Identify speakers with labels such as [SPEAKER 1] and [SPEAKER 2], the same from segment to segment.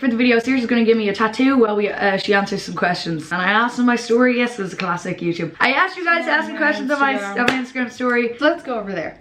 [SPEAKER 1] For the video, Saoirse is going to give me a tattoo while she answers some questions. And I asked in my story, yes, it was a classic YouTube. I asked you guys to ask me questions on my Instagram story.
[SPEAKER 2] So let's go over there.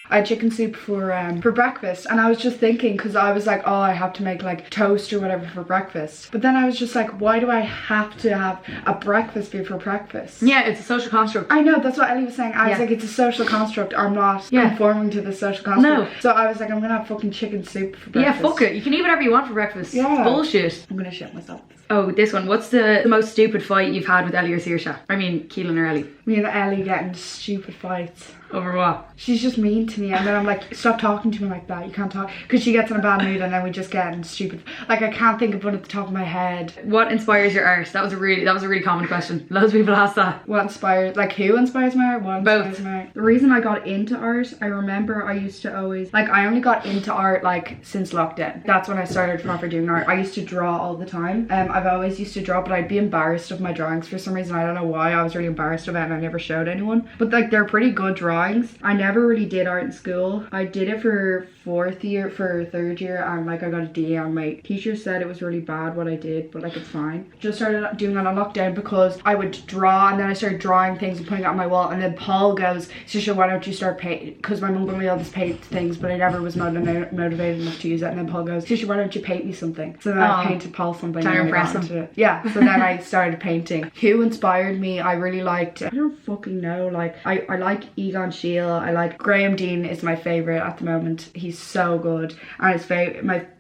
[SPEAKER 2] I had chicken soup for breakfast, and I was just thinking, because I was like, oh, I have to make like toast or whatever for breakfast. But then I was just like, why do I have to have a breakfast before breakfast?
[SPEAKER 1] Yeah, it's a social construct.
[SPEAKER 2] I know, that's what Ellie was saying. I was like, it's a social construct. I'm not conforming to the social construct.
[SPEAKER 1] No.
[SPEAKER 2] So I was like, I'm gonna have fucking chicken soup for breakfast.
[SPEAKER 1] Yeah, fuck it. You can eat whatever you want for breakfast.
[SPEAKER 2] Yeah.
[SPEAKER 1] It's bullshit.
[SPEAKER 2] I'm gonna shit myself.
[SPEAKER 1] Oh, this one. What's the most stupid fight you've had with Ellie or Saoirse? I mean, Keelin or Ellie.
[SPEAKER 2] Me and Ellie getting stupid fights.
[SPEAKER 1] Over what?
[SPEAKER 2] She's just mean to me, and then I'm like, stop talking to me like that, you can't talk, because she gets in a bad mood and then we just get in stupid, like I can't think of one at the top of my head.
[SPEAKER 1] What inspires your art? That was a really common question. Loads of people ask that.
[SPEAKER 2] What inspires, like who inspires my art? What inspires my art? The reason I got into art, I remember I used to always, like I only got into art like since lockdown. That's when I started proper doing art. I used to draw all the time. I've always used to draw, but I'd be embarrassed of my drawings for some reason. I don't know why. I was really embarrassed of it and I never showed anyone. But like they're pretty good drawings. I never really did art in school. I did it for third year, and like I got a D, and my teacher said it was really bad what I did, but like it's fine. Just started doing that on lockdown because I would draw, and then I started drawing things and putting it on my wall, and then Paul goes, Saoirse, why don't you start painting? Because my mum got me all this paint things, but I never was motivated enough to use it. And then Paul goes, Saoirse, why don't you paint me something? So then I painted Paul something.
[SPEAKER 1] Trying to impress him.
[SPEAKER 2] Yeah, so then I started painting. Who inspired me? I really liked, I don't fucking know, like I like Egon Schiele. I like Graham Dean is my favorite at the moment. He's so good, and his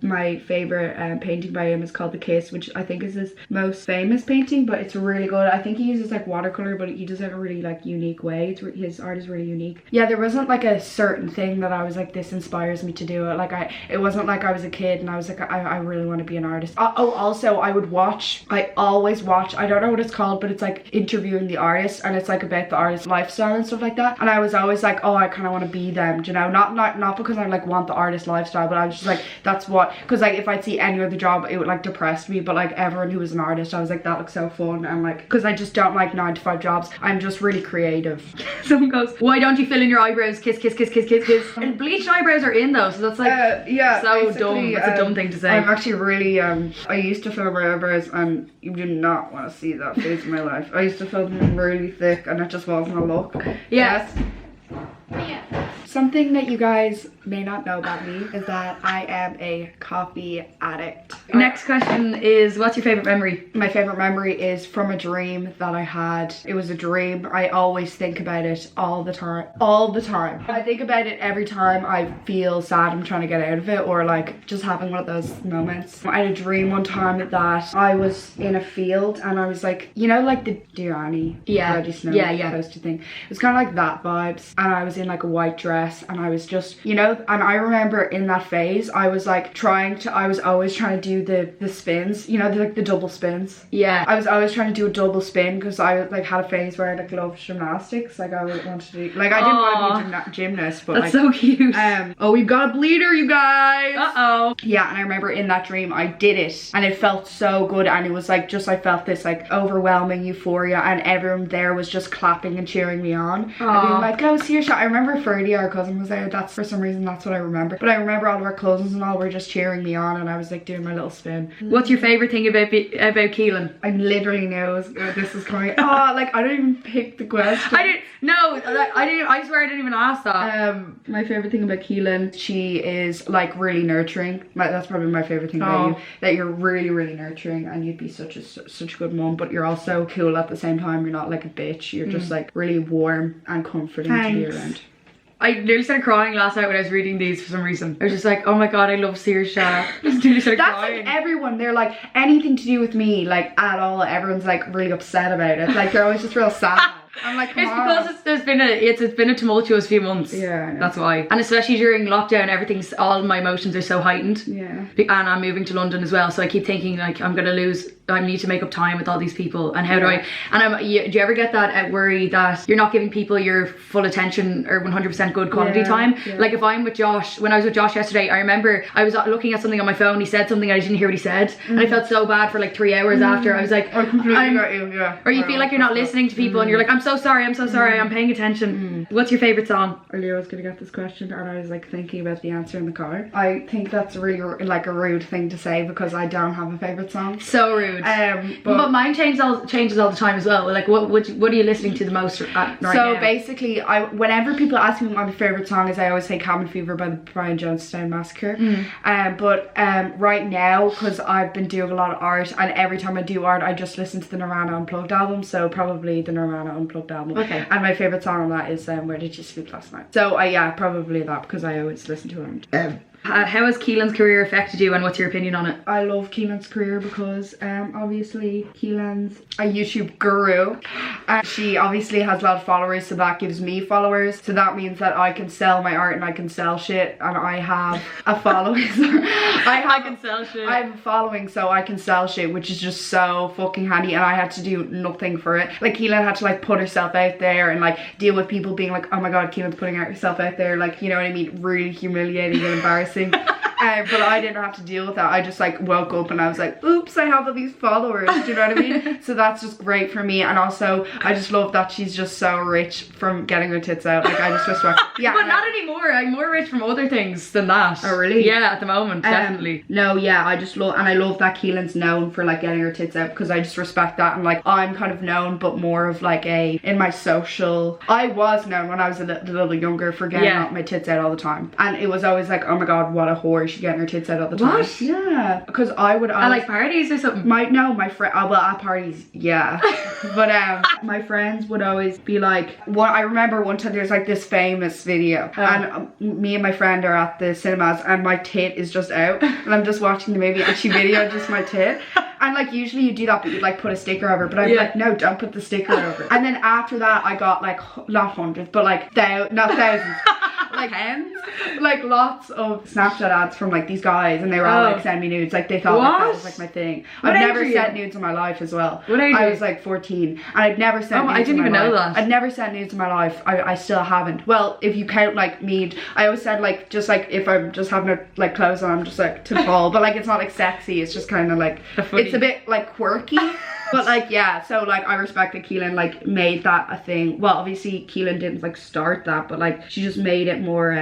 [SPEAKER 2] my favorite painting by him is called The Kiss, which I think is his most famous painting, but it's really good. I think he uses like watercolor, but he does it in a really like unique way. His art is really unique. Yeah, there wasn't like a certain thing that I was like, this inspires me to do it. Like it wasn't like I was a kid and I was like, I really want to be an artist. Oh, also I always watch, I don't know what it's called, but it's like interviewing the artist, and it's like about the artist's lifestyle and stuff like that. And I was always like, oh, I kind of want to be them, you know, not because I like want the artist lifestyle, but I was just like, that's what, because like if I'd see any other job it would like depress me, but like everyone who was an artist, I was like, that looks so fun. And like, because I just don't like 9-to-5 jobs, I'm just really creative.
[SPEAKER 1] Someone goes, why don't you fill in your eyebrows? Kiss, kiss, kiss, kiss, kiss, kiss. And bleached eyebrows are in though, so that's like
[SPEAKER 2] yeah,
[SPEAKER 1] so dumb. That's a dumb thing to say.
[SPEAKER 2] I'm actually really I used to fill my eyebrows, and you do not want to see that phase of my life. I used to fill them really thick, and it just wasn't a look.
[SPEAKER 1] Yes.
[SPEAKER 2] Something that you guys may not know about me is that I am a coffee addict.
[SPEAKER 1] Next question is, what's your favorite memory?
[SPEAKER 2] My favorite memory is from a dream that I had. It was a dream. I always think about it all the time. I think about it every time I feel sad I'm trying to get out of it, or like just having one of those moments. I had a dream one time that I was in a field, and I was like, you know, like the Dear Annie, Bloody Snow poster thing. It was kind of like that vibes, and I was in like a white dress, and I was just, you know, and I remember in that phase I was like I was always trying to do the spins, you know, the double spins.
[SPEAKER 1] Yeah,
[SPEAKER 2] I was always trying to do a double spin because I like had a phase where I like loved gymnastics. Like I wanted to do, like I didn't want to be a gymnast, but
[SPEAKER 1] that's
[SPEAKER 2] like,
[SPEAKER 1] so cute.
[SPEAKER 2] Oh, we've got a bleeder, you guys.
[SPEAKER 1] Uh-oh.
[SPEAKER 2] Yeah, and I remember in that dream I did it, and it felt so good, and it was like just, I felt this like overwhelming euphoria, and everyone there was just clapping and cheering me on. And being like, go see your shot. I remember Ferdy, our cousin, was there. That's, for some reason, that's what I remember. But I remember all of our cousins and all were just cheering me on, and I was like doing my little spin.
[SPEAKER 1] What's your favorite thing about Keelin?
[SPEAKER 2] I literally knew this was coming. Oh, like I don't even pick the question.
[SPEAKER 1] I swear I didn't even ask that.
[SPEAKER 2] My favorite thing about Keelin, she is like really nurturing. That's probably my favorite thing about you, that you're really, really nurturing, and you'd be such a good mom, but you're also cool at the same time. You're not like a bitch. You're just like really warm and comforting to be around.
[SPEAKER 1] I nearly started crying last night when I was reading these for some reason. I was just like, oh my god, I love Saoirse. Just nearly started crying.
[SPEAKER 2] Like everyone, they're like, anything to do with me, like at all, everyone's like really upset about it. Like they're always just real sad. I'm like, come on.
[SPEAKER 1] Because it's been a tumultuous few months.
[SPEAKER 2] Yeah, I know.
[SPEAKER 1] That's why. And especially during lockdown, all my emotions are so heightened.
[SPEAKER 2] Yeah.
[SPEAKER 1] And I'm moving to London as well, so I keep thinking like I need to make up time with all these people, and how do I? And do you ever get that worry that you're not giving people your full attention or 100% good quality time? Yeah. Like if I'm with Josh, when I was with Josh yesterday, I remember I was looking at something on my phone. He said something, I didn't hear what he said, and I felt so bad for like 3 hours after. I was like,
[SPEAKER 2] I completely got you. Yeah.
[SPEAKER 1] Or you feel like you're not listening to people, and you're like, I'm so sorry. I'm paying attention. What's your favourite song?
[SPEAKER 2] I knew I was gonna get this question, and I was like thinking about the answer in the car. I think that's really like a rude thing to say because I don't have a favourite song.
[SPEAKER 1] So rude. But mine changes all the time as well. Like, what are you listening to the most right now?
[SPEAKER 2] Basically, whenever people ask me what my favourite song is, I always say Cabin Fever by the Brian Jonestown Massacre. But right now, because I've been doing a lot of art, and every time I do art, I just listen to the Nirvana Unplugged album, so probably the Nirvana Unplugged album.
[SPEAKER 1] Okay.
[SPEAKER 2] And my favourite song on that is Where Did You Sleep Last Night? So yeah, probably that, because I always listen to it.
[SPEAKER 1] How has Keelin's career affected you, and what's your opinion on it?
[SPEAKER 2] I love Keelin's career because obviously Keelin's a YouTube guru, and she obviously has a lot of followers, so that gives me followers, so that means that I can sell my art and I can sell shit, and I have a following. I
[SPEAKER 1] can sell shit.
[SPEAKER 2] I have a following, so I can sell shit, which is just so fucking handy, and I had to do nothing for it. Like, Keelin had to like put herself out there and like deal with people being like, oh my god, Keelin's putting herself out there, like, you know what I mean, really humiliating and embarrassing. But I didn't have to deal with that. I just like woke up and I was like, oops, I have all these followers. Do you know what I mean? So that's just great for me. And also I just love that she's just so rich from getting her tits out. Like, I just respect. Yeah,
[SPEAKER 1] but not anymore. I'm more rich from other things than that.
[SPEAKER 2] Oh really?
[SPEAKER 1] Yeah, at the moment, definitely.
[SPEAKER 2] No, yeah, I just love, and I love that Keelin's known for like getting her tits out, because I just respect that. And like, I'm kind of known, but more of like in my social, I was known when I was a little younger for getting my tits out all the time, and it was always like, oh my god, what a whore, she's getting her tits out all the time.
[SPEAKER 1] What?
[SPEAKER 2] Yeah, because I would always,
[SPEAKER 1] at like parties or something.
[SPEAKER 2] My friend, well, at parties, yeah. But my friends would always be like, I remember one time there's like this famous video, and me and my friend are at the cinemas, and my tit is just out, and I'm just watching the movie, and she videoed just my tit. And like, usually you do that, but you'd like put a sticker over, but I'm like, no, don't put the sticker over. And then after that, I got like, not hundreds, but like not thousands, like tens, like lots of Snapchat ads from like these guys, and they were all like, send me nudes. Like, they thought like, that was like my thing. I've never sent nudes in my life as well.
[SPEAKER 1] What age?
[SPEAKER 2] I was like 14, and I'd never sent nudes.
[SPEAKER 1] I didn't even know that.
[SPEAKER 2] I'd never sent nudes in my life. I still haven't. Well, if you count like me, I always said like, just like if I'm just having like clothes on, I'm just like to Paul, but like, it's not like sexy, it's just kind of like, it's a bit like quirky. But like, yeah, so like, I respect that Keelin like made that a thing. Well, obviously Keelin didn't like start that, but like, she just made it more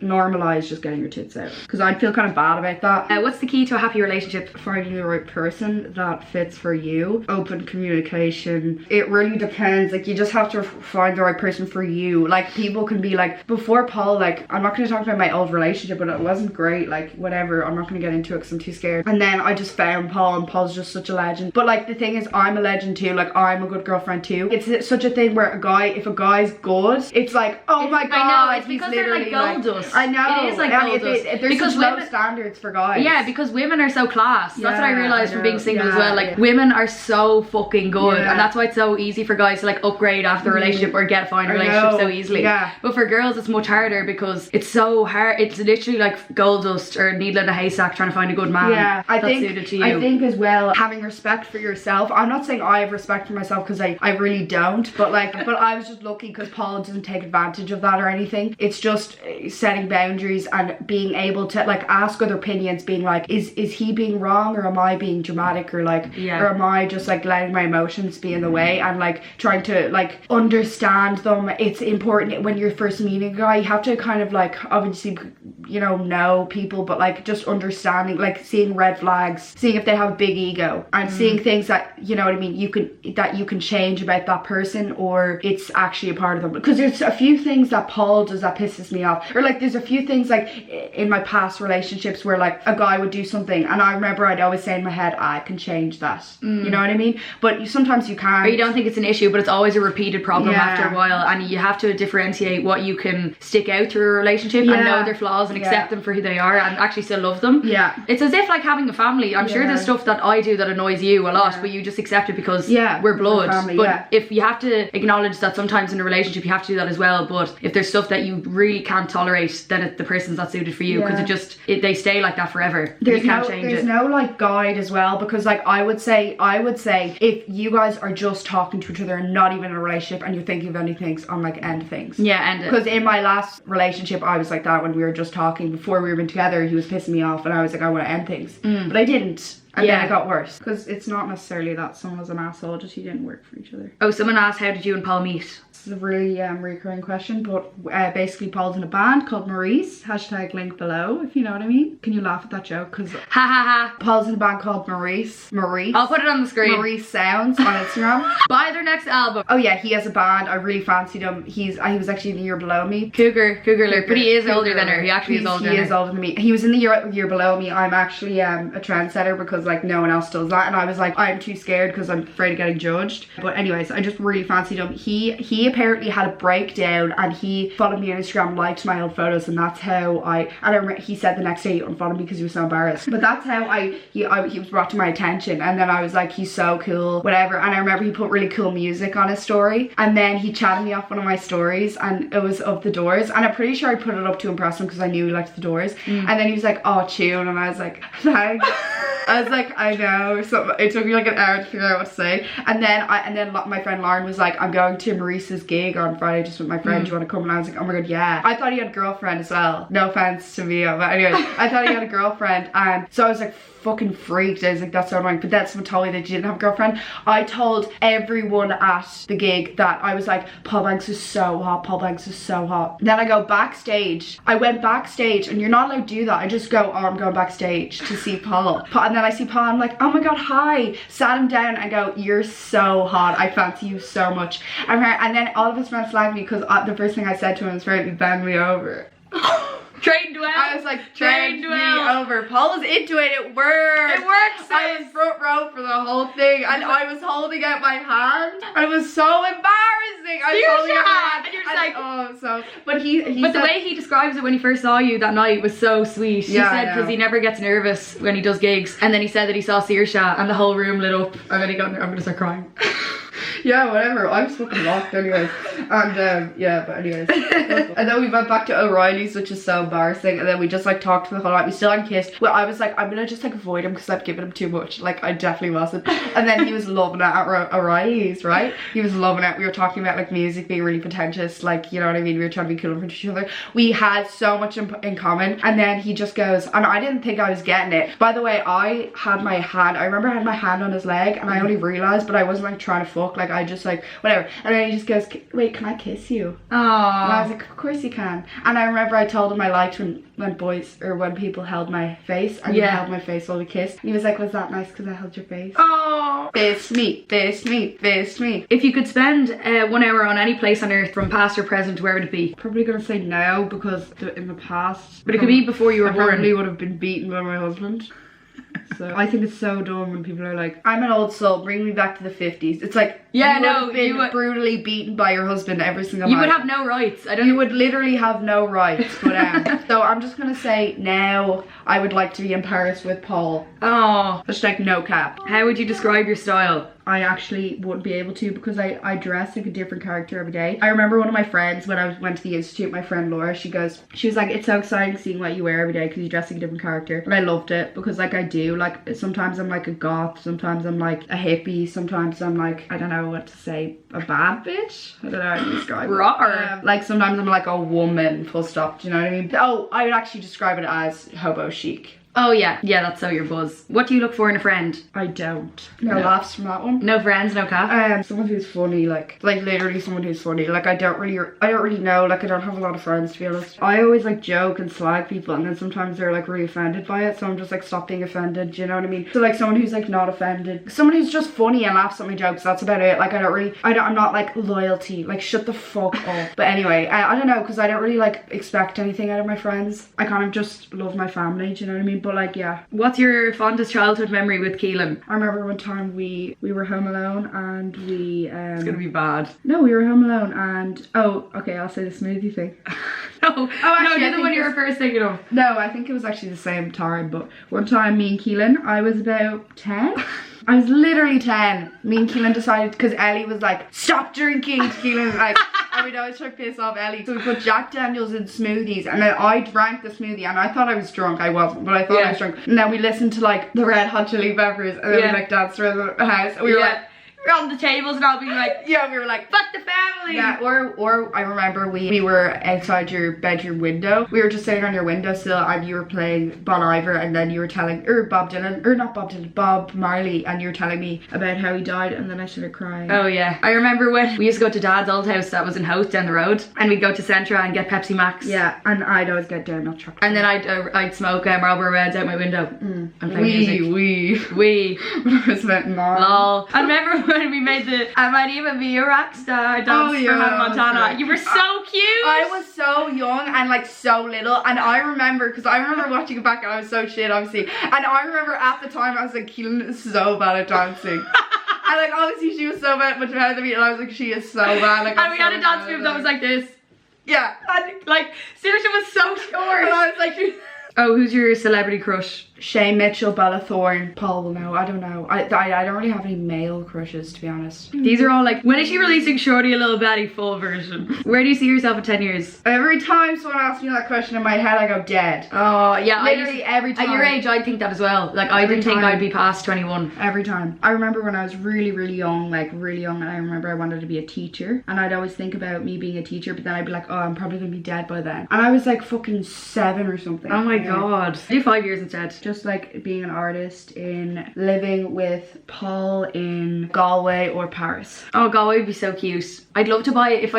[SPEAKER 2] normalized, just getting your tits out, because I'd feel kind of bad about that.
[SPEAKER 1] What's the key to a happy relationship?
[SPEAKER 2] Finding the right person that fits for you. Open communication. It really depends. Like, you just have to find the right person for you. Like, people can be like, before Paul, like, I'm not going to talk about my old relationship, but it wasn't great, like, whatever, I'm not going to get into it because I'm too scared. And then I just found Paul, and Paul's just such a legend. But like, the thing is, I'm a legend too. Like, I'm a good girlfriend too. It's such a thing where if a guy's good, it's like, oh my god,
[SPEAKER 1] I know, it's
[SPEAKER 2] he's
[SPEAKER 1] because they're like gold dust.
[SPEAKER 2] I know.
[SPEAKER 1] It is like gold dust.
[SPEAKER 2] There's
[SPEAKER 1] because
[SPEAKER 2] such low standards for guys.
[SPEAKER 1] Yeah, because women are so class. That's what I realised from being single as well. Like,
[SPEAKER 2] yeah.
[SPEAKER 1] Women are so fucking good, and that's why it's so easy for guys to like upgrade after a relationship or find a relationship so easily.
[SPEAKER 2] Yeah.
[SPEAKER 1] But for girls, it's much harder because it's so hard. It's literally like gold dust or needle in a haystack trying to find a good man.
[SPEAKER 2] Yeah, I think
[SPEAKER 1] suited to you.
[SPEAKER 2] I think as well, having respect for yourself. I'm not saying I have respect for myself, because I really don't, but like, but I was just lucky because Paul doesn't take advantage of that or anything. It's just setting boundaries and being able to like ask other opinions, being like, is he being wrong, or am I being dramatic, or like, or am I just like letting my emotions be in the way, and like trying to like understand them. It's important when you're first meeting a guy, you have to kind of like, obviously, you know people, but like just understanding, like seeing red flags, seeing if they have a big ego, and seeing things that, you know what I mean, you can change about that person, or it's actually a part of them. Because there's a few things that Paul does that pisses me off, or like there's a few things like in my past relationships where like a guy would do something, and I remember I'd always say in my head, I can change that. You know what I mean? But sometimes you can't.
[SPEAKER 1] Or you don't think it's an issue, but it's always a repeated problem after a while, and you have to differentiate what you can stick out through a relationship and know their flaws and accept them for who they are and actually still love them. It's as if like having a family. I'm sure there's stuff that I do that annoys you a lot, but you just accept it because we're blood.
[SPEAKER 2] Family,
[SPEAKER 1] but if you have to acknowledge that sometimes in a relationship you have to do that as well, but if there's stuff that you really can't tolerate, then the person's not suited for you, because they stay like that forever. You can't change it.
[SPEAKER 2] There's no like guide as well, because like I would say if you guys are just talking to each other and not even in a relationship, and you're thinking of ending things, on like end things.
[SPEAKER 1] End it.
[SPEAKER 2] Because in my last relationship I was like that. When we were just talking before we were even together, he was pissing me off, and I was like, I want to end things, but I didn't. And
[SPEAKER 1] Yeah.
[SPEAKER 2] then it got worse. Because it's not necessarily that someone was an asshole, just you didn't work for each other.
[SPEAKER 1] Oh, someone asked, how did you and Paul meet?
[SPEAKER 2] This is a really recurring question, but basically Paul's in a band called Maurice, hashtag link below, if you know what I mean. Can you laugh at that joke? Because
[SPEAKER 1] Ha ha ha.
[SPEAKER 2] Paul's in a band called Maurice.
[SPEAKER 1] I'll put it on the screen.
[SPEAKER 2] Maurice Sounds on Instagram.
[SPEAKER 1] Buy their next album.
[SPEAKER 2] Oh yeah, he has a band. I really fancied him. He was actually in the year below me.
[SPEAKER 1] Cougar alert. But he is older than her. He actually is older than her.
[SPEAKER 2] He is older than me. He was in the year below me. I'm actually a trendsetter because like no one else does that, and I was like, I'm too scared because I'm afraid of getting judged. But anyways, I just really fancied him. He apparently had a breakdown and he followed me on Instagram, liked my old photos, and that's how he said the next day he unfollowed me because he was so embarrassed. But that's how he was brought to my attention, and then I was like, he's so cool, whatever. And I remember he put really cool music on his story, and then he chatted me off one of my stories, and it was of The Doors, and I'm pretty sure I put it up to impress him because I knew he liked The Doors. And then he was like, oh, tune, and I was like, thanks. I was like, I know. So it took me like an hour to figure out what to say. And then my friend Lauren was like, I'm going to Maurice's gig on Friday just with my friend. Do you want to come? And I was like, oh my god, yeah. I thought he had a girlfriend as well. No offense to Mia, but anyway, I thought he had a girlfriend, and so I was like fucking freaked. I was like, that's so annoying. But then someone told me that she didn't have a girlfriend. I told everyone at the gig that I was like, Paul Banks is so hot. Paul Banks is so hot. Then I go backstage. I went backstage, and you're not allowed to do that. I just go, oh, I'm going backstage to see Paul. And then I see Paul, I'm like, oh my god, hi. Sat him down and go, you're so hot. I fancy you so much. And then all of his friends flagged me because the first thing I said to him was, "Right, bend me over."
[SPEAKER 1] Trained well.
[SPEAKER 2] I was like,
[SPEAKER 1] Trained
[SPEAKER 2] trained
[SPEAKER 1] well.
[SPEAKER 2] me over. Paul was into it. It worked.
[SPEAKER 1] It works.
[SPEAKER 2] I was front row for the whole thing, and I was holding out my hand, and it was so embarrassing. I was holding out my hand,
[SPEAKER 1] and you're just like,
[SPEAKER 2] oh, so. But he
[SPEAKER 1] But
[SPEAKER 2] said,
[SPEAKER 1] the way he describes it when he first saw you that night was so sweet. He
[SPEAKER 2] Yeah, I
[SPEAKER 1] said
[SPEAKER 2] know.
[SPEAKER 1] because he never gets nervous when he does gigs, and then he said that he saw Saoirse and the whole room lit up, and then he got, I'm gonna start crying.
[SPEAKER 2] yeah, whatever. I was fucking locked anyways. And yeah, but anyways. And then we went back to O'Reilly's, which is so embarrassing. And then we just like talked for the whole night. We still hadn't kissed. Well, I was like, I'm gonna just like avoid him because I've given him too much. Like, I definitely wasn't. And then he was loving it at O'Reilly's, right? He was loving it. We were talking about like music being really pretentious. Like, you know what I mean? We were trying to be cool for each other. We had so much in common. And then he just goes, and I didn't think I was getting it. By the way, I remember I had my hand on his leg, and I only realized, but I wasn't like trying to fuck. Like, I just like, whatever. And then he just goes, wait, can I kiss you?
[SPEAKER 1] Aww.
[SPEAKER 2] And I was like, of course you can. And I remember I told him I liked when boys, or when people held my face, and he held my face while we kissed. And he was like, was that nice because I held your face?
[SPEAKER 1] Oh.
[SPEAKER 2] Fist me, fist me, fist me.
[SPEAKER 1] If you could spend 1 hour on any place on earth from past or present, where would it be?
[SPEAKER 2] Probably gonna say no, because in the past,
[SPEAKER 1] But it could be before you were
[SPEAKER 2] I
[SPEAKER 1] born.
[SPEAKER 2] probably would have been beaten by my husband. So I think it's so dumb when people are like, I'm an old soul, bring me back to the 50s. It's like,
[SPEAKER 1] Yeah,
[SPEAKER 2] you
[SPEAKER 1] no,
[SPEAKER 2] would have been
[SPEAKER 1] you would-
[SPEAKER 2] brutally beaten by your husband every single
[SPEAKER 1] You
[SPEAKER 2] night.
[SPEAKER 1] would have no rights. I don't.
[SPEAKER 2] You would literally have no rights. But so I'm just gonna say now I would like to be in Paris with Paul.
[SPEAKER 1] Oh.
[SPEAKER 2] Hashtag no cap.
[SPEAKER 1] How would you describe your style?
[SPEAKER 2] I actually wouldn't be able to because I dress like a different character every day. I remember one of my friends when I went to the institute, my friend Laura, she was like, it's so exciting seeing what you wear every day because you dress like a different character. And I loved it because like I do, like sometimes I'm like a goth, sometimes I'm like a hippie, sometimes I'm like, I don't know what to say, a bad bitch? I don't know how to describe it.
[SPEAKER 1] Rawr.
[SPEAKER 2] Like sometimes I'm like a woman, full stop, do you know what I mean? Oh, I would actually describe it as hobo chic.
[SPEAKER 1] Oh yeah, that's so your buzz. What do you look for in a friend?
[SPEAKER 2] I don't. No laughs from that one.
[SPEAKER 1] No friends, no cap.
[SPEAKER 2] Someone who's funny, like literally someone who's funny. Like I don't really know, like I don't have a lot of friends to be honest. I always like joke and slag people, and then sometimes they're like really offended by it, so I'm just like, stop being offended, do you know what I mean? So like someone who's like not offended, someone who's just funny and laughs at my jokes, that's about it. Like I'm not like loyalty, like shut the fuck up. But anyway, I don't know, because I don't really like expect anything out of my friends. I kind of just love my family, do you know what I mean? But like, yeah.
[SPEAKER 1] What's your fondest childhood memory with Keelin?
[SPEAKER 2] I remember one time we were home alone, and we
[SPEAKER 1] It's gonna be bad.
[SPEAKER 2] no, we were home alone, and oh, okay, I'll say the smoothie thing.
[SPEAKER 1] No,
[SPEAKER 2] actually,
[SPEAKER 1] no,
[SPEAKER 2] I
[SPEAKER 1] the
[SPEAKER 2] think
[SPEAKER 1] one you were
[SPEAKER 2] this-
[SPEAKER 1] first thinking of.
[SPEAKER 2] No, I think it was actually the same time, but one time me and Keelin, I was about 10. I was literally 10. Me and Keelin decided, because Ellie was like, stop drinking to Keelin, like, and we'd always try to piss off Ellie. So we put Jack Daniels in smoothies, and then I drank the smoothie, and I thought I was drunk. I wasn't, but I thought I was drunk. And then we listened to like the Red Hot Chili Peppers, and then we like danced around the house, and we were like,
[SPEAKER 1] We're on the tables and I'll be like,
[SPEAKER 2] Yeah, we were like,
[SPEAKER 1] fuck the family.
[SPEAKER 2] yeah, or I remember we were outside your bedroom window. We were just sitting on your windowsill and you were playing Bon Iver, and then you were telling, or Bob Dylan, or not Bob Dylan, Bob Marley, and you were telling me about how he died, and then I started crying.
[SPEAKER 1] Oh yeah, I remember when we used to go to Dad's old house that was in Howth down the road, and we'd go to Centra and get Pepsi Max.
[SPEAKER 2] Yeah, and I'd always get down milk chocolate.
[SPEAKER 1] And then I'd smoke Marlboro Reds out my window and play music.
[SPEAKER 2] We. When I was about 9.
[SPEAKER 1] Lol. I remember when we made the I Might Even Be a Rock Star dance for Hannah Montana.
[SPEAKER 2] Right.
[SPEAKER 1] You were so cute.
[SPEAKER 2] I was so young and like so little, and I remember, because I remember watching it back and I was so shit obviously, and I remember at the time I was like, Keelin is so bad at dancing. And like obviously she was so bad, much better than me, and I was like, she is so bad. Like,
[SPEAKER 1] and we had a dance move that was like this.
[SPEAKER 2] Yeah.
[SPEAKER 1] And like seriously was so short.
[SPEAKER 2] And I was like,
[SPEAKER 1] Oh, who's your celebrity crush?
[SPEAKER 2] Shay Mitchell, Bella Thorne, Paul will know. I don't know. I don't really have any male crushes, to be honest.
[SPEAKER 1] These are all like, when is she releasing Shorty a Little Baddie full version? Where do you see yourself in 10 years?
[SPEAKER 2] Every time someone asks me that question in my head, I go dead.
[SPEAKER 1] Oh yeah,
[SPEAKER 2] Literally every time.
[SPEAKER 1] At your age, I'd think that as well. Like I
[SPEAKER 2] Every
[SPEAKER 1] didn't think
[SPEAKER 2] time.
[SPEAKER 1] I'd be past 21.
[SPEAKER 2] Every time. I remember when I was really, really young, and I remember I wanted to be a teacher, and I'd always think about me being a teacher, but then I'd be like, oh, I'm probably gonna be dead by then. And I was like fucking 7 or something.
[SPEAKER 1] Oh my god. Do 5 years instead.
[SPEAKER 2] Just like being an artist in living with Paul in Galway or Paris.
[SPEAKER 1] Oh, Galway would be so cute. I'd love to buy, if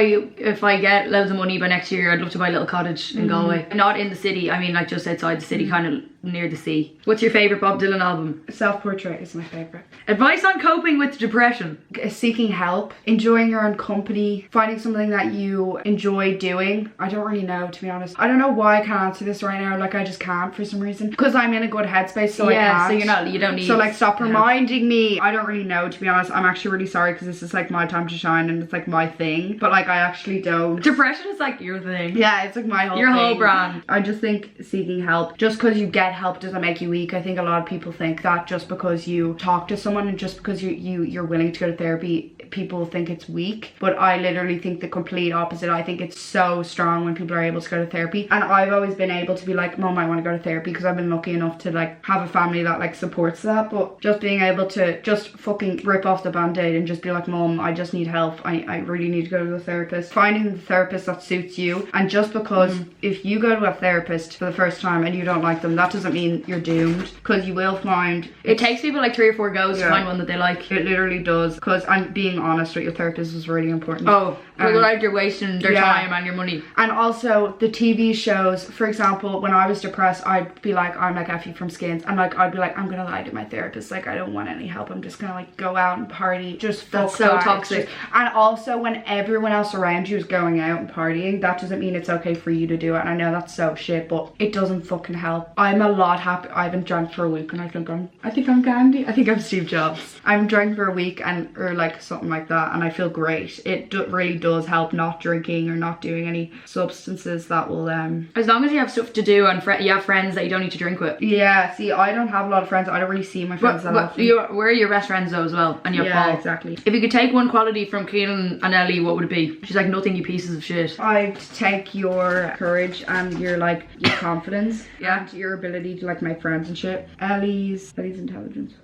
[SPEAKER 1] I get loads of money by next year, I'd love to buy a little cottage in Galway. Not in the city, I mean like just outside the city, kind of near the sea. What's your favourite Bob Dylan album?
[SPEAKER 2] Self-portrait is my favourite.
[SPEAKER 1] Advice on coping with depression.
[SPEAKER 2] Seeking help, enjoying your own company, finding something that you enjoy doing. I don't really know, to be honest. I don't know why I can't answer this right now, like I just can't for some reason. Because I'm in a good headspace, so I can't.
[SPEAKER 1] So you don't need.
[SPEAKER 2] So like stop reminding me. I don't really know, to be honest. I'm actually really sorry, because this is like my time to shine and it's like my thing. But like I actually don't.
[SPEAKER 1] Depression is like your thing.
[SPEAKER 2] Yeah, it's like my whole
[SPEAKER 1] Your
[SPEAKER 2] thing.
[SPEAKER 1] whole brand.
[SPEAKER 2] I just think seeking help, just because you get help doesn't make you weak. I think a lot of people think that just because you talk to someone and just because you're willing to go to therapy, people think it's weak. But I literally think the complete opposite. I think it's so strong when people are able to go to therapy. And I've always been able to be like, Mom, I want to go to therapy, because I've been lucky enough to like have a family that like supports that. But just being able to just fucking rip off the band-aid and just be like, Mom, I just need help. I really need to go to a therapist. Finding the therapist that suits you. And just because if you go to a therapist for the first time and you don't like them, that doesn't mean you're doomed, because you will find
[SPEAKER 1] It takes people like 3 or 4 goes to find one that they like.
[SPEAKER 2] it literally does. Because I'm being honest with your therapist is really important.
[SPEAKER 1] Oh, like you're wasting their time and your money.
[SPEAKER 2] And also the TV shows, for example, when I was depressed, I'd be like, I'm like Effie from Skins, and like I'd be like, I'm gonna lie to my therapist, like I don't want any help, I'm just gonna like go out and party. Just
[SPEAKER 1] That's so toxic.
[SPEAKER 2] And also when everyone else around you is going out and partying, that doesn't mean it's okay for you to do it. And I know that's so shit, but it doesn't fucking help. I'm a lot happy. I haven't drank for a week, and I think I'm Gandhi. I think I'm Steve Jobs. I'm drank for a week or like something like that, and I feel great. It really does help not drinking or not doing any substances that will
[SPEAKER 1] As long as you have stuff to do and you have friends that you don't need to drink with.
[SPEAKER 2] Yeah, see, I don't have a lot of friends. I don't really see my friends that often.
[SPEAKER 1] Where are your best friends though as well? And your
[SPEAKER 2] Yeah,
[SPEAKER 1] Paul.
[SPEAKER 2] exactly.
[SPEAKER 1] If you could take one quality from Keelin and Ellie, what would it be? She's like, nothing, you pieces of shit.
[SPEAKER 2] I'd take your courage and your like your confidence and your ability to like make friends and shit. Ellie's intelligence.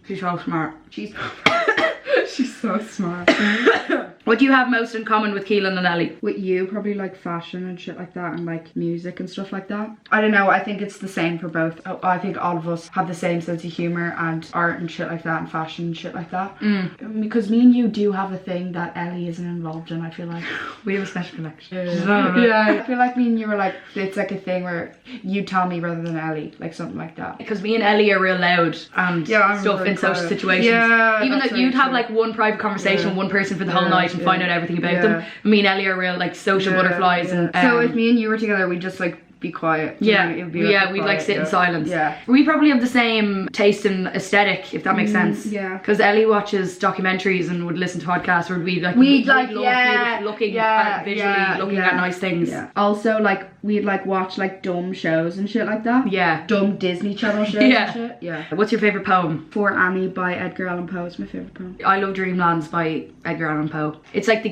[SPEAKER 1] She's so smart.
[SPEAKER 2] She's so smart.
[SPEAKER 1] What do you have most in common with Keelin and Ellie?
[SPEAKER 2] With you, probably like fashion and shit like that, and like music and stuff like that. I don't know, I think it's the same for both. I think all of us have the same sense of humour and art and shit like that, and fashion and shit like that. Because me and you do have a thing that Ellie isn't involved in, I feel like.
[SPEAKER 1] We have a special connection.
[SPEAKER 2] Yeah, I feel like me and you were like, it's like a thing where you tell me rather than Ellie, like something like that.
[SPEAKER 1] Because me and Ellie are real loud and stuff in social situations.
[SPEAKER 2] Yeah,
[SPEAKER 1] even though
[SPEAKER 2] that's
[SPEAKER 1] you'd
[SPEAKER 2] very
[SPEAKER 1] have
[SPEAKER 2] true.
[SPEAKER 1] like one private conversation with one person for the whole night and find out everything about
[SPEAKER 2] Yeah.
[SPEAKER 1] them. Me and Ellie are real like social butterflies. And
[SPEAKER 2] so if me and you were together, we'd just like be quiet. It'd be, like,
[SPEAKER 1] we'd like
[SPEAKER 2] quiet,
[SPEAKER 1] sit in silence.
[SPEAKER 2] Yeah.
[SPEAKER 1] We probably have the same taste in aesthetic, if that makes sense.
[SPEAKER 2] Yeah.
[SPEAKER 1] Because Ellie watches documentaries and would listen to podcasts where we'd love beautiful looking at visually looking at nice things.
[SPEAKER 2] Yeah. Also, like we'd like watch like dumb shows and shit like that.
[SPEAKER 1] Yeah.
[SPEAKER 2] Dumb Disney Channel shows and shit. Yeah.
[SPEAKER 1] What's your favourite poem?
[SPEAKER 2] For Annie by Edgar Allan Poe is my favourite poem.
[SPEAKER 1] I love Dreamlands by Edgar Allan Poe. It's like at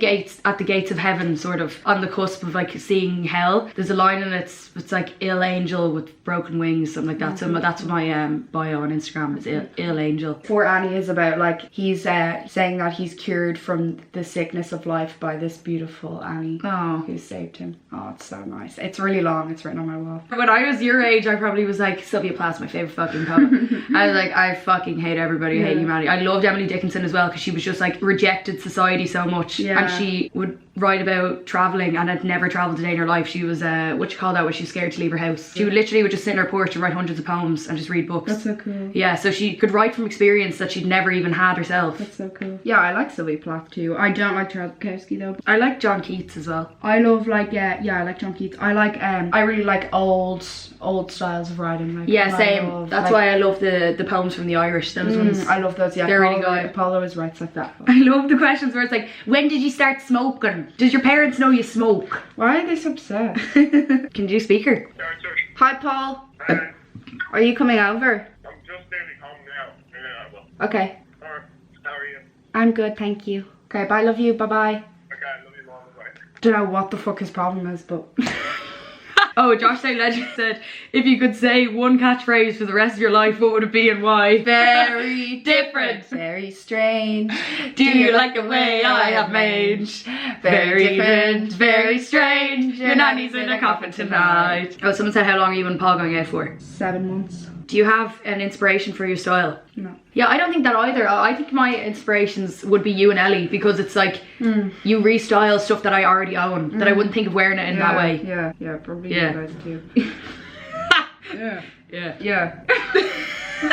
[SPEAKER 1] the gates of heaven, sort of on the cusp of like seeing hell. There's a line in it's It's like ill angel with broken wings, something like that. So that's my bio on Instagram. Is ill angel.
[SPEAKER 2] Poor Annie is about like he's saying that he's cured from the sickness of life by this beautiful Annie who saved him. Oh, it's so nice. It's really long. It's written on my wall.
[SPEAKER 1] When I was your age, I probably was like, Sylvia Plath's my favourite fucking poet. I was like, I fucking hate everybody, I hate humanity. I loved Emily Dickinson as well because she was just like rejected society so much. And she would write about travelling and had never travelled a day in her life. She was, what you call that, when she was scared to leave her house. She would literally just sit in her porch and write hundreds of poems and just read books.
[SPEAKER 2] That's so cool.
[SPEAKER 1] Yeah, so she could write from experience that she'd never even had herself.
[SPEAKER 2] That's so cool. Yeah, I like Sylvia Plath too. I don't like Charles Bukowski though.
[SPEAKER 1] I like John Keats as well.
[SPEAKER 2] I love like, I like John Keats. I like, I really like old styles of writing. Like,
[SPEAKER 1] yeah, same. That's why I love the poems from the Irish. Those ones.
[SPEAKER 2] I love those, yeah.
[SPEAKER 1] They're really good.
[SPEAKER 2] Paul always writes like that.
[SPEAKER 1] I love the questions where it's like, when did you start smoking? Does your parents know you smoke?
[SPEAKER 2] Why are they so upset?
[SPEAKER 1] Can you do speaker?
[SPEAKER 2] Hi, Paul. Are you coming over?
[SPEAKER 3] I'm just nearly home now.
[SPEAKER 2] Okay.
[SPEAKER 3] Alright, how are you?
[SPEAKER 2] I'm good, thank you. Okay, bye, love you, bye-bye.
[SPEAKER 3] Okay, love you, mom, bye.
[SPEAKER 2] Don't know what the fuck his problem is, but...
[SPEAKER 1] Oh, Josh St. Legend said, if you could say one catchphrase for the rest of your life, what would it be and why? Very different.
[SPEAKER 2] Very strange.
[SPEAKER 1] Do you like the way I have mange? Very different, very strange. Your nanny's in a coffin tonight. Oh, someone said, how long are you and Paul going out for?
[SPEAKER 2] 7 months.
[SPEAKER 1] Do you have an inspiration for your style?
[SPEAKER 2] No.
[SPEAKER 1] Yeah, I don't think that either. I think my inspirations would be you and Ellie because it's like you restyle stuff that I already own that I wouldn't think of wearing it in that way.
[SPEAKER 2] Yeah, probably you guys too. Yeah.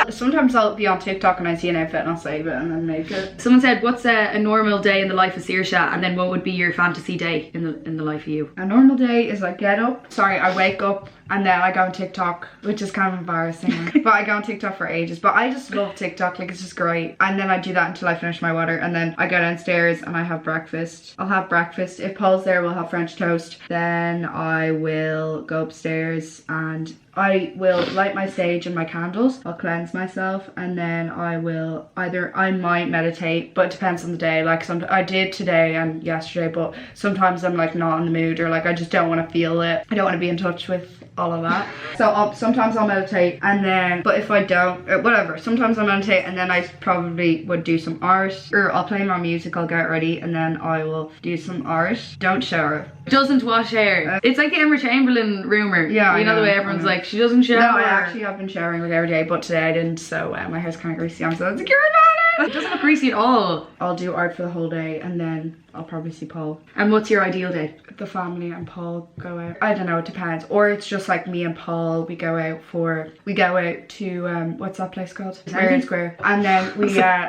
[SPEAKER 2] Sometimes I'll be on TikTok and I see an outfit and I'll save it and then make it.
[SPEAKER 1] Someone said, what's a normal day in the life of Saoirse, and then what would be your fantasy day in the life of you?
[SPEAKER 2] A normal day is I get up, I wake up and then I go on TikTok, which is kind of embarrassing. But I go on TikTok for ages. But I just love TikTok, like it's just great. And then I do that until I finish my water and then I go downstairs and I have breakfast. I'll have breakfast. If Paul's there, we'll have French toast. Then I will go upstairs and I will light my sage and my candles. I'll cleanse myself and then I will I might meditate, but it depends on the day. Like I did today and yesterday, but sometimes I'm like not in the mood or like I just don't want to feel it. I don't want to be in touch with all of that. So sometimes I'll meditate and then, but if I don't, whatever, sometimes I'll meditate and then I probably would do some art or I'll play my music, I'll get ready and then I will do some art. Don't shower.
[SPEAKER 1] Doesn't wash hair. It's like the Emma Chamberlain rumour.
[SPEAKER 2] Yeah,
[SPEAKER 1] you know the way everyone's like, she doesn't shower.
[SPEAKER 2] No, I actually have been showering like every day, but today I didn't, so my hair's kind of greasy. I'm so insecure about it.
[SPEAKER 1] It doesn't look greasy at all.
[SPEAKER 2] I'll do art for the whole day and then I'll probably see Paul.
[SPEAKER 1] And what's your ideal day?
[SPEAKER 2] The family and Paul go out. I don't know, it depends. Or it's just like me and Paul, we go out to, what's that place called? Marion Square. And then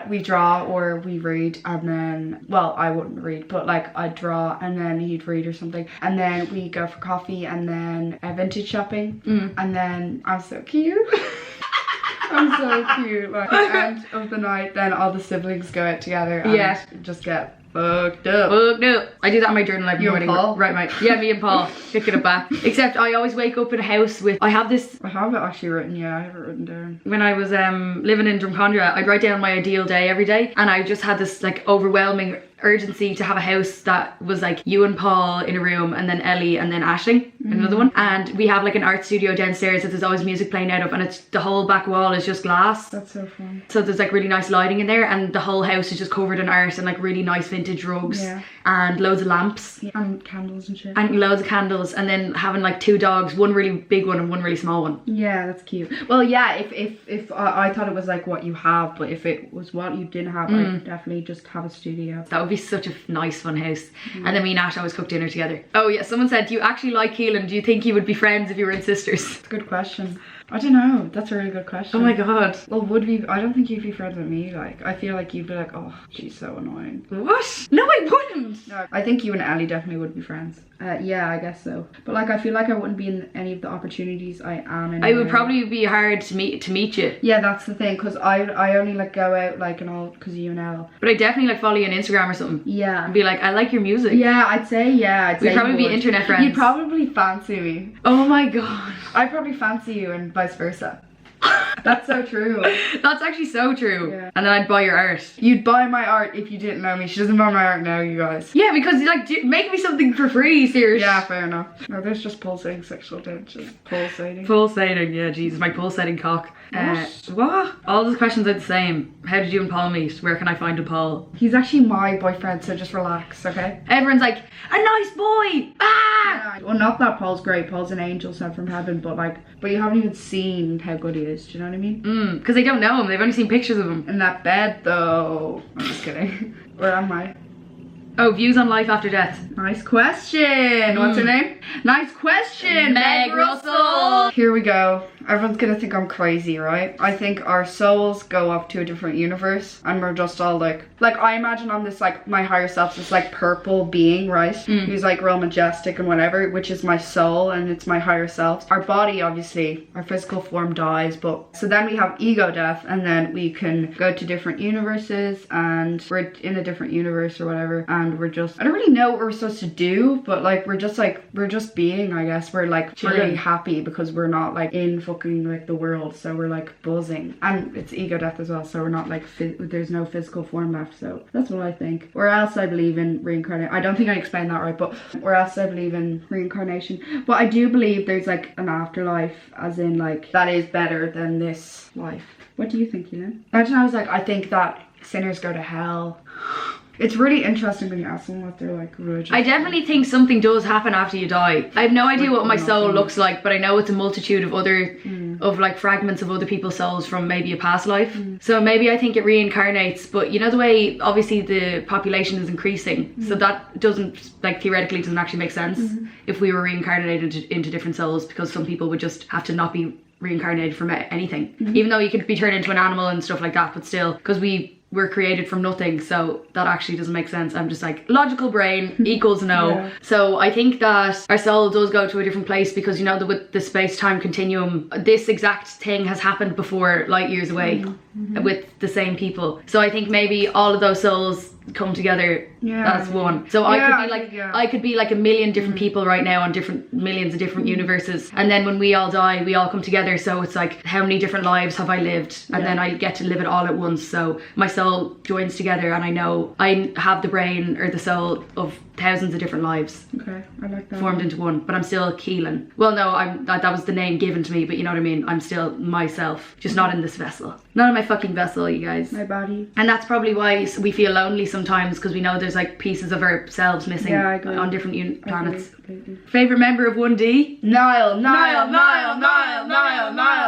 [SPEAKER 2] we draw or we read and then, well, I wouldn't read, but like I'd draw and then he'd read or something. And then we go for coffee and then vintage shopping. And then I'm so cute. I'm so cute. Like at the end of the night, then all the siblings go out together and just get fucked up.
[SPEAKER 1] I do that in my journal every morning.
[SPEAKER 2] Paul?
[SPEAKER 1] Right, me and Paul picking it back. Except I always wake up in a house with, I have it
[SPEAKER 2] actually written, I have it written down.
[SPEAKER 1] When I was living in Drumcondra, I'd write down my ideal day every day and I just had this like overwhelming urgency to have a house that was like you and Paul in a room and then Ellie and then Aisling in another one, and we have like an art studio downstairs that there's always music playing out of and it's the whole back wall is just glass.
[SPEAKER 2] That's so fun.
[SPEAKER 1] So there's like really nice lighting in there and the whole house is just covered in art and like really nice vintage rugs and loads of lamps
[SPEAKER 2] and candles and shit
[SPEAKER 1] and loads of candles and then having like 2 dogs, one really big one and one really small one.
[SPEAKER 2] Yeah, that's cute. Well, yeah, if I thought it was like what you have, but if it was what you didn't have, I'd definitely just have a studio.
[SPEAKER 1] That would be such a nice fun house. And then me and Ash always cook dinner together. Oh yeah, someone said, do you actually like Keelin? Do you think you would be friends if you were in Sisters?
[SPEAKER 2] That's a good question. I don't know. That's a really good question.
[SPEAKER 1] Oh my god.
[SPEAKER 2] Well, I don't think you'd be friends with me. Like, I feel like you'd be like, oh, she's so annoying.
[SPEAKER 1] What? No, I wouldn't.
[SPEAKER 2] No, I think you and Ellie definitely would be friends. Yeah, I guess so. But like, I feel like I wouldn't be in any of the opportunities I am in.
[SPEAKER 1] It would probably be hard to meet you.
[SPEAKER 2] Yeah, that's the thing, because I only like go out like and all because of you and Elle.
[SPEAKER 1] But I definitely like follow you on Instagram or something.
[SPEAKER 2] Yeah.
[SPEAKER 1] And be like, I like your music.
[SPEAKER 2] Yeah, I'd say
[SPEAKER 1] we'd probably be internet friends.
[SPEAKER 2] You'd probably fancy me.
[SPEAKER 1] Oh my god.
[SPEAKER 2] I'd probably fancy you and vice versa. That's so true.
[SPEAKER 1] That's actually so true.
[SPEAKER 2] Yeah.
[SPEAKER 1] And then I'd buy your art.
[SPEAKER 2] You'd buy my art if you didn't know me. She doesn't buy my art now, you guys.
[SPEAKER 1] Yeah, because like, make me something for free, serious.
[SPEAKER 2] Yeah, fair enough. No, there's just pulsating sexual tension. Pulsating.
[SPEAKER 1] Pulsating, yeah, Jesus, my pulsating cock. What? All those questions are the same. How did you and Paul meet? Where can I find a Paul?
[SPEAKER 2] He's actually my boyfriend, so just relax, okay?
[SPEAKER 1] Everyone's like, a nice boy! Ah!
[SPEAKER 2] Yeah. Well, not that Paul's great. Paul's an angel sent from heaven, but you haven't even seen how good he is. Do you know what I mean?
[SPEAKER 1] Because they don't know him. They've only seen pictures of him.
[SPEAKER 2] In that bed, though. I'm just kidding. Where am I?
[SPEAKER 1] Oh, views on life after death.
[SPEAKER 2] Nice question. What's her name? Nice question.
[SPEAKER 1] Meg Russell.
[SPEAKER 2] Here we go. Everyone's gonna think I'm crazy, right? I think our souls go up to a different universe and we're just all like I imagine I'm this like, my higher self's this like purple being, right? Who's like real majestic and whatever, which is my soul and it's my higher self. Our body, obviously, our physical form dies, but so then we have ego death and then we can go to different universes and we're in a different universe or whatever and we're just, I don't really know what we're supposed to do, but like we're just being, I guess. We're like really happy because we're not like in fucking like the world, so we're like buzzing, and it's ego death as well, so we're not like there's no physical form left. So that's what I think. Or else I believe in reincarnation. I don't think I explained that right, but or else I believe in reincarnation. But I do believe there's like an afterlife, as in like that is better than this life. What do you think, Keelin? Imagine I was like, I think that sinners go to hell. It's really interesting when you ask them what they're like religious.
[SPEAKER 1] I definitely think something does happen after you die. I have no idea what my soul looks like, but I know it's a multitude of other, of like fragments of other people's souls from maybe a past life. So maybe I think it reincarnates, but you know the way obviously the population is increasing, so that doesn't, like theoretically doesn't actually make sense if we were reincarnated into different souls, because some people would just have to not be reincarnated from anything. Even though you could be turned into an animal and stuff like that, but still, because we're created from nothing, so that actually doesn't make sense. I'm just like, logical brain equals no.
[SPEAKER 2] Yeah.
[SPEAKER 1] So I think that our soul does go to a different place, because you know that with the space-time continuum, this exact thing has happened before, light years away, with the same people. So I think maybe all of those souls come together as one. So I could be like a million different people right now on different millions of different universes, and then when we all die, we all come together. So it's like, how many different lives have I lived? And then I get to live it all at once. So my soul joins together, and I know I have the brain or the soul of thousands of different lives.
[SPEAKER 2] Okay, I like that.
[SPEAKER 1] Formed into one, but I'm still Keelin. Well, no, that was the name given to me, but you know what I mean. I'm still myself, just not in this vessel. Not in my fucking vessel, you guys.
[SPEAKER 2] My body.
[SPEAKER 1] And that's probably why we feel lonely sometimes, because we know there's like pieces of ourselves missing on different planets. Favorite member of 1D?
[SPEAKER 2] Niall.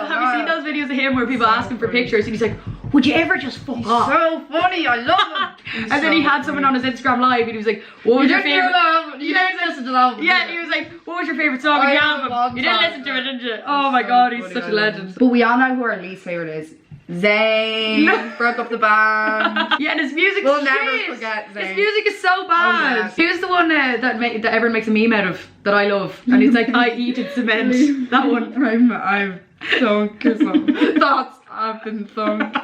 [SPEAKER 1] Have you seen those videos of him where people ask him for pictures and he's like, would you ever just fuck off?
[SPEAKER 2] So funny, I love him.
[SPEAKER 1] And then he had someone on his Instagram live and he was like, what was your favorite?
[SPEAKER 2] You didn't listen to that.
[SPEAKER 1] Yeah, he was like, what was your favorite song on the album? You didn't listen to it, did you? Oh my god, he's such a legend.
[SPEAKER 2] But we all know who our least favorite is. Zayn broke up the band.
[SPEAKER 1] Yeah, and his music
[SPEAKER 2] We'll never forget Zayn.
[SPEAKER 1] His music is so bad. Who's the one that everyone makes a meme out of that I love? And he's like, I eat in cement. That one.
[SPEAKER 2] I've thunk or something. Thoughts have been thunk.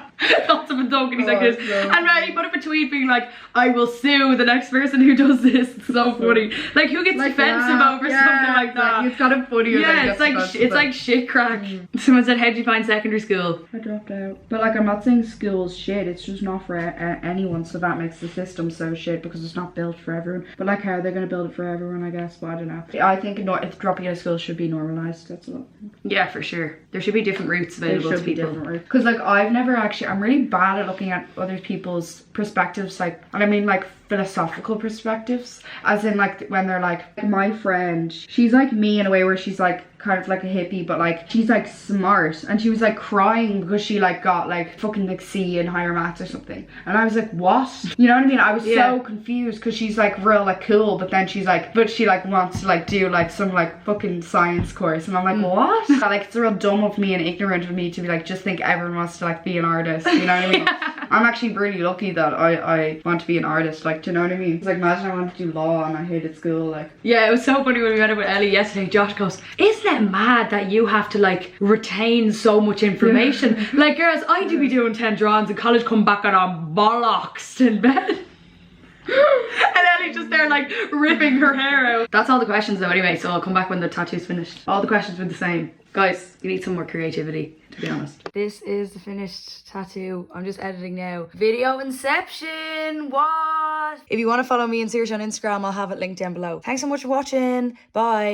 [SPEAKER 1] Thoughts have been thunk, and he's like this. And he put up a tweet being like, I will sue the next person who does this. It's so funny. Like, who gets defensive over something like that?
[SPEAKER 2] It's kind of funny.
[SPEAKER 1] Yeah, it's like shit crack. Someone said, how'd you find secondary school?
[SPEAKER 2] I dropped out. But like, I'm not saying school's shit, it's just not for anyone, so that makes the system so shit, because it's not built for everyone. But like, how are they going to build it for everyone, I guess? But I don't know. I think if dropping out of school should be normalised, that's all.
[SPEAKER 1] Yeah, for sure. There should be different routes available to people.
[SPEAKER 2] Because like, I've never actually, I'm really bad at looking at other people's perspectives, like, and I mean like philosophical perspectives, as in like when they're like, my friend, she's like me in a way where she's like kind of like a hippie, but like she's like smart, and she was like crying because she like got like fucking like C in higher maths or something, and I was like, what? You know what I mean? I was so confused, because she's like real like cool, but then she's like, but she like wants to like do like some like fucking science course, and I'm like, what? Like, it's real dumb of me and ignorant of me to be like, just think everyone wants to like be an artist, you know what I mean? I'm actually really lucky that I want to be an artist, like, do you know what I mean? It's like, imagine I wanted to do law and I hated school, like.
[SPEAKER 1] Yeah, it was so funny when we met up with Ellie yesterday. Josh goes, isn't it mad that you have to like retain so much information? Like, girls, I do be doing 10 drawings in college, come back and I'm bollocks in bed. And Ellie's just there like ripping her hair out. That's all the questions though anyway, so I'll come back when the tattoo's finished. All the questions were the same. Guys, you need some more creativity, to be honest. This is the finished tattoo. I'm just editing now. Video inception, what? If you want to follow me and Saoirse on Instagram, I'll have it linked down below. Thanks so much for watching. Bye.